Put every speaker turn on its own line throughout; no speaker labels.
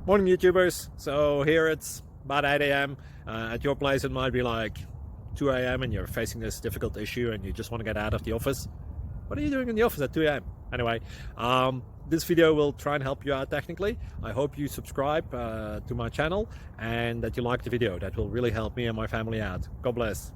Morning YouTubers. So here it's about 8 a.m. At your place it might be like 2 a.m. and you're facing this difficult issue and you just want to get out of the office. What are you doing in the office at 2 a.m.? Anyway, this video will try and help you out technically. I hope you subscribe to my channel and that you like the video. That will really help me and my family out. God bless.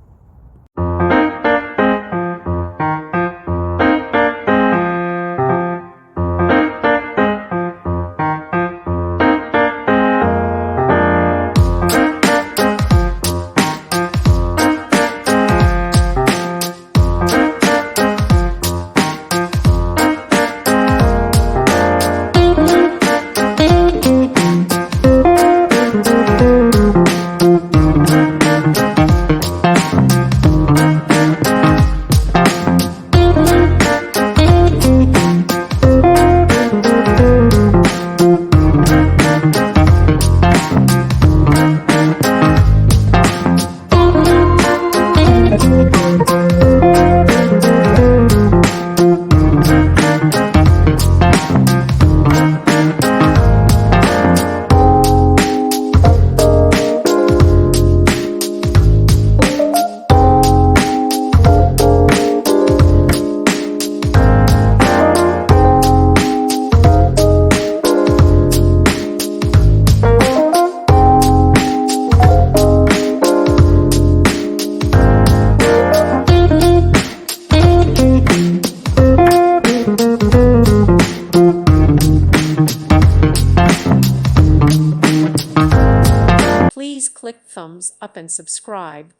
Please click thumbs up and subscribe.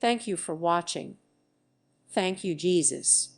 Thank you for watching. Thank you, Jesus.